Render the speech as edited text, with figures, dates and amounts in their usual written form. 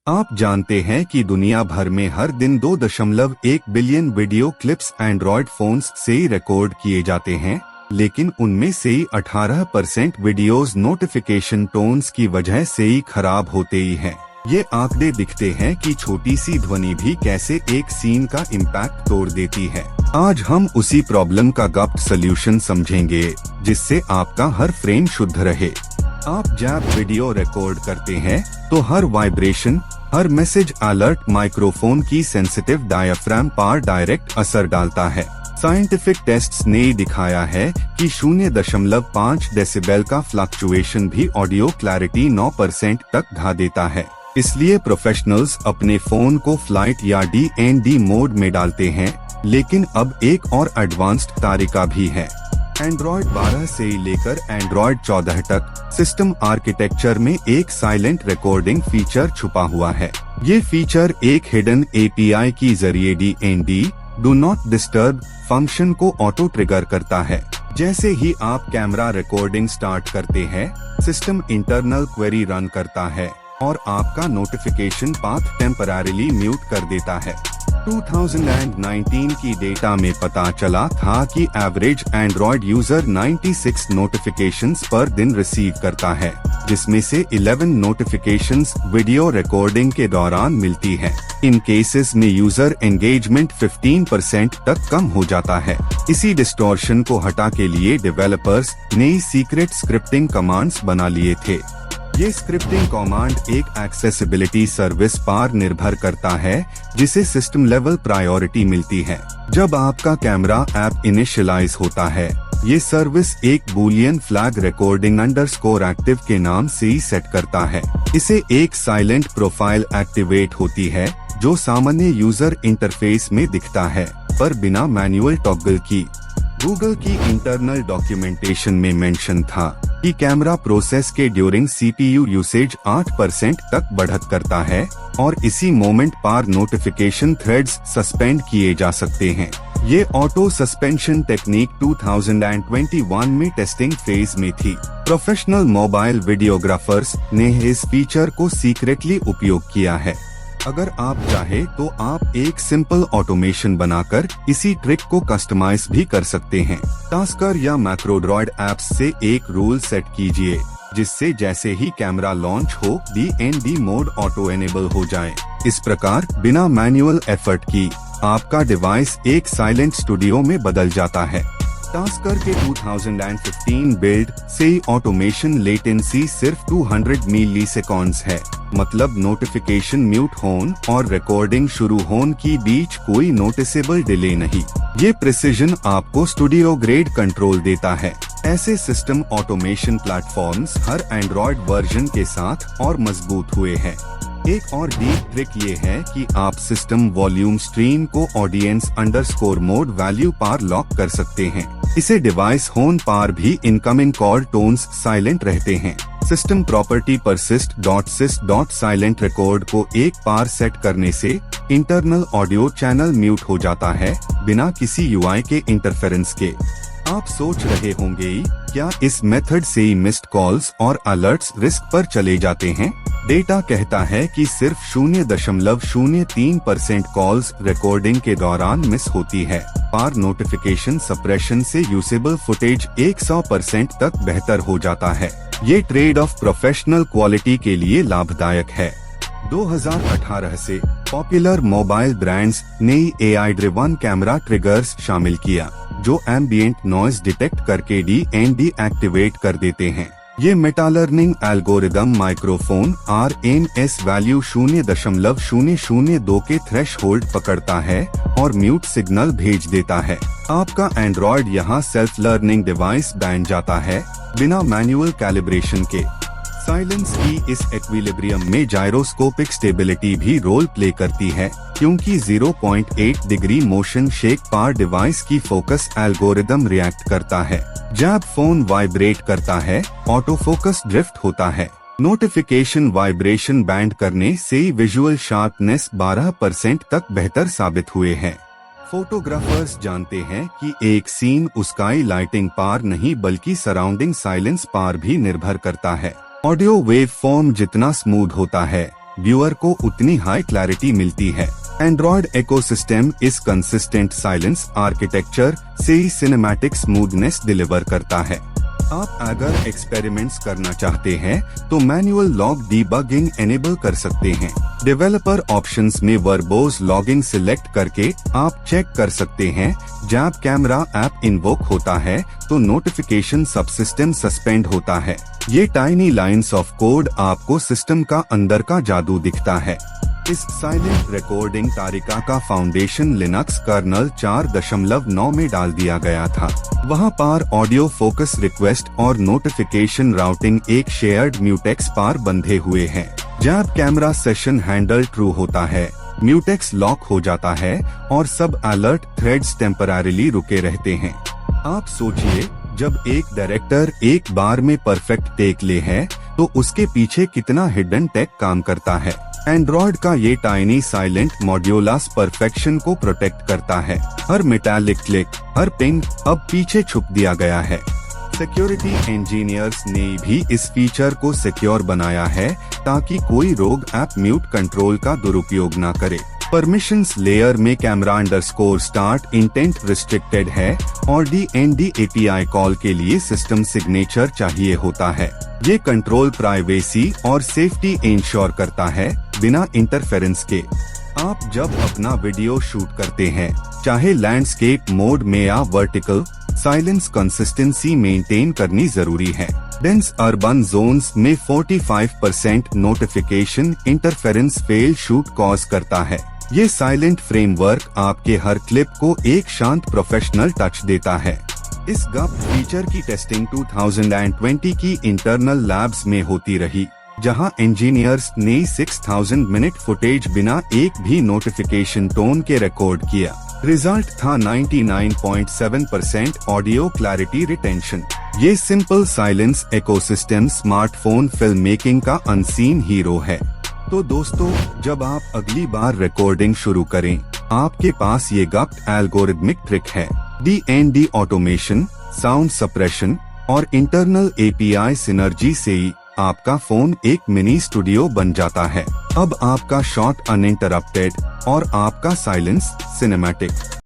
आप जानते हैं कि दुनिया भर में हर दिन 2.1 billion video clips Android phones से ही रिकॉर्ड किए जाते हैं, लेकिन उनमें से ही 18% वीडियोस नोटिफिकेशन टोन्स की वजह से ही खराब होते ही हैं। ये आंकड़े दिखते हैं कि छोटी सी ध्वनि भी कैसे एक सीन का इम्पैक्ट तोड़ देती है। आज हम उसी प्रॉब्लम का गप्प सल्यूशन समझेंगे, जिससे आपका हर फ्रेम शुद्ध रहे। आप जब वीडियो रिकॉर्ड करते हैं तो हर वाइब्रेशन, हर मैसेज अलर्ट माइक्रोफोन की सेंसिटिव डायाफ्राम पर डायरेक्ट असर डालता है। साइंटिफिक टेस्ट्स ने दिखाया है कि 0.5 डेसिबल का फ्लक्चुएशन भी ऑडियो क्लैरिटी 9% तक ढा देता है। इसलिए प्रोफेशनल्स अपने फोन को फ्लाइट या DND मोड में डालते हैं, लेकिन अब एक और एडवांस्ड तरीका भी है। एंड्रॉयड 12 से लेकर एंड्रॉयड 14 तक सिस्टम आर्किटेक्चर में एक साइलेंट रिकॉर्डिंग फीचर छुपा हुआ है। ये फीचर एक हिडन API की जरिए DND do not disturb function को ऑटो ट्रिगर करता है। जैसे ही आप कैमरा रिकॉर्डिंग स्टार्ट करते हैं, सिस्टम इंटरनल क्वेरी रन करता है और आपका नोटिफिकेशन पाथ टेम्पररीली म्यूट कर देता है। 2019 की डेटा में पता चला था कि एवरेज एंड्रॉयड यूजर 96 नोटिफिकेशंस पर दिन रिसीव करता है, जिसमें से 11 नोटिफिकेशंस वीडियो रिकॉर्डिंग के दौरान मिलती है। इन केसेस में यूजर एंगेजमेंट 15% तक कम हो जाता है। इसी डिस्टॉर्शन को हटा के लिए डेवलपर्स नई सीक्रेट स्क्रिप्टिंग कमांड्स बना लिए थे। ये स्क्रिप्टिंग कमांड एक एक्सेसिबिलिटी सर्विस पर निर्भर करता है, जिसे सिस्टम लेवल प्रायोरिटी मिलती है। जब आपका कैमरा ऐप इनिशियलाइज होता है, ये सर्विस एक Boolean flag recording underscore active के नाम से ही सेट करता है। इसे एक साइलेंट प्रोफाइल एक्टिवेट होती है, जो सामान्य यूजर इंटरफेस में दिखता है, पर बिना मैनुअल टॉगल की। गूगल की इंटरनल डॉक्यूमेंटेशन में मेंशन था कि कैमरा प्रोसेस के ड्यूरिंग CPU यूसेज 8% तक बढ़त करता है और इसी मोमेंट पर नोटिफिकेशन थ्रेड्स सस्पेंड किए जा सकते हैं। ये ऑटो सस्पेंशन टेक्निक 2021 में टेस्टिंग फेज में थी। प्रोफेशनल मोबाइल वीडियोग्राफर्स ने इस फीचर को सीक्रेटली उपयोग किया है। अगर आप चाहे तो आप एक सिंपल ऑटोमेशन बनाकर इसी ट्रिक को कस्टमाइज भी कर सकते हैं। टास्कर या मैक्रोड्रॉइड ऐप्स से एक रूल सेट कीजिए, जिससे जैसे ही कैमरा लॉन्च हो DND मोड ऑटो एनेबल हो जाए। इस प्रकार बिना मैनुअल एफर्ट की आपका डिवाइस एक साइलेंट स्टूडियो में बदल जाता है। टास्कर के 2015 बिल्ड से ऑटोमेशन लेटेंसी सिर्फ 200 मिलीसेकंड्स है, मतलब नोटिफिकेशन म्यूट होन और रिकॉर्डिंग शुरू होन की बीच कोई नोटिसेबल डिले नहीं। ये प्रिसिजन आपको स्टूडियो ग्रेड कंट्रोल देता है। ऐसे सिस्टम ऑटोमेशन प्लेटफॉर्म्स हर एंड्रॉयड वर्जन के साथ और मजबूत हुए हैं। एक और डीप ट्रिक ये है कि आप सिस्टम वॉल्यूम स्ट्रीम को ऑडियंस अंडरस्कोर मोड वैल्यू पर लॉक कर सकते हैं। इसे डिवाइस होन पर भी इनकमिंग कॉल टोन्स साइलेंट रहते हैं। सिस्टम प्रॉपर्टी persist.sys.silent रिकॉर्ड को एक बार सेट करने से इंटरनल ऑडियो चैनल म्यूट हो जाता है, बिना किसी UI के इंटरफेरेंस के। आप सोच रहे होंगे, क्या इस मेथड से ही मिस्ड कॉल्स और अलर्ट्स रिस्क पर चले जाते हैं? डेटा कहता है कि सिर्फ 0.03% कॉल्स रिकॉर्डिंग के दौरान मिस होती है, पर नोटिफिकेशन सप्रेशन से यूसेबल फुटेज 100% तक बेहतर हो जाता है। ये ट्रेड ऑफ प्रोफेशनल क्वालिटी के लिए लाभदायक है। 2018 से पॉपुलर मोबाइल ब्रांड्स ने AI ड्रिवन कैमरा ट्रिगर्स शामिल किया, जो एम्बिएंट नॉइज डिटेक्ट करके DND एक्टिवेट कर देते हैं। ये Meta learning algorithm microphone RMS value 0.002 के थ्रेशहोल्ड पकड़ता है और म्यूट सिग्नल भेज देता है। आपका एंड्रॉयड यहाँ सेल्फ लर्निंग डिवाइस बन जाता है, बिना मैनुअल कैलिब्रेशन के। साइलेंस की इस इक्विलिब्रियम में जायरोस्कोपिक स्टेबिलिटी भी रोल प्ले करती है, क्योंकि 0.8 डिग्री मोशन शेक पर डिवाइस की फोकस एल्गोरिदम रिएक्ट करता है। जब फोन वाइब्रेट करता है, ऑटो फोकस ड्रिफ्ट होता है। नोटिफिकेशन वाइब्रेशन बैंड करने से विजुअल शार्पनेस 12% तक बेहतर साबित हुए हैं। फोटोग्राफर्स जानते हैं कि एक सीन स्काई लाइटिंग पर नहीं बल्कि सराउंडिंग साइलेंस पर भी निर्भर करता है। ऑडियो वेव फॉर्म जितना स्मूथ होता है, व्यूअर को उतनी हाई क्लैरिटी मिलती है। एंड्रॉयड इकोसिस्टम इस कंसिस्टेंट साइलेंस आर्किटेक्चर से ही सिनेमैटिक स्मूथनेस डिलीवर करता है। आप अगर एक्सपेरिमेंट्स करना चाहते हैं तो मैनुअल लॉग डीबगिंग एनेबल कर सकते हैं। डेवलपर ऑप्शंस में वर्बोस लॉगिंग सिलेक्ट करके आप चेक कर सकते हैं जब कैमरा ऐप इन्वोक होता है तो नोटिफिकेशन सबसिस्टम सस्पेंड होता है। ये टाइनी लाइंस ऑफ कोड आपको सिस्टम का अंदर का जादू दिखता है। इस साइलेंट रिकॉर्डिंग तारिका का फाउंडेशन लिनक्स कर्नल 4.9 में डाल दिया गया था। वहां पर ऑडियो फोकस रिक्वेस्ट और नोटिफिकेशन राउटिंग एक शेयर्ड म्यूटेक्स पर बंधे हुए हैं। जब कैमरा सेशन हैंडल ट्रू होता है, म्यूटेक्स लॉक हो जाता है और सब अलर्ट थ्रेड्स टेम्पररीली रुके रहते हैं। आप सोचिए, जब एक डायरेक्टर एक बार में परफेक्ट टेक ले है तो उसके पीछे कितना हिडन टेक काम करता है। एंड्रॉयड का ये टाइनी साइलेंट मॉड्यूलस परफेक्शन को प्रोटेक्ट करता है। हर मेटालिक क्लिक, हर पिंग अब पीछे छुप दिया गया है। सिक्योरिटी इंजीनियर्स ने भी इस फीचर को सिक्योर बनाया है ताकि कोई रोग ऐप म्यूट कंट्रोल का दुरुपयोग न करे। परमिशंस लेयर में camera underscore start intent restricted है और DND API कॉल के लिए सिस्टम सिग्नेचर चाहिए होता है। ये कंट्रोल प्राइवेसी और सेफ्टी इंश्योर करता है बिना इंटरफेरेंस के। आप जब अपना वीडियो शूट करते हैं, चाहे लैंडस्केप मोड में या वर्टिकल, साइलेंस कंसिस्टेंसी मेंटेन करनी जरूरी है। डेंस अर्बन जोन्स में 45% notification interference fail shoot cause करता है। ये साइलेंट फ्रेमवर्क आपके हर क्लिप को एक शांत प्रोफेशनल टच देता है। इस गप फीचर की टेस्टिंग 2020 की इंटरनल लैब्स में होती रही, जहां इंजीनियर्स ने 6000 मिनट फुटेज बिना एक भी नोटिफिकेशन टोन के रिकॉर्ड किया। रिजल्ट था 99.7% ऑडियो क्लैरिटी रिटेंशन। ये simple silence ecosystem smartphone film making का अनसीन हीरो है। तो दोस्तों, जब आप अगली बार रिकॉर्डिंग शुरू करें, आपके पास ये गप्ट एल्गोरिथमिक ट्रिक है। DND ऑटोमेशन, साउंड सप्रेशन और इंटरनल API सिनर्जी से ही आपका फोन एक मिनी स्टूडियो बन जाता है। अब आपका शॉट अनइंटरप्टेड और आपका साइलेंस सिनेमैटिक।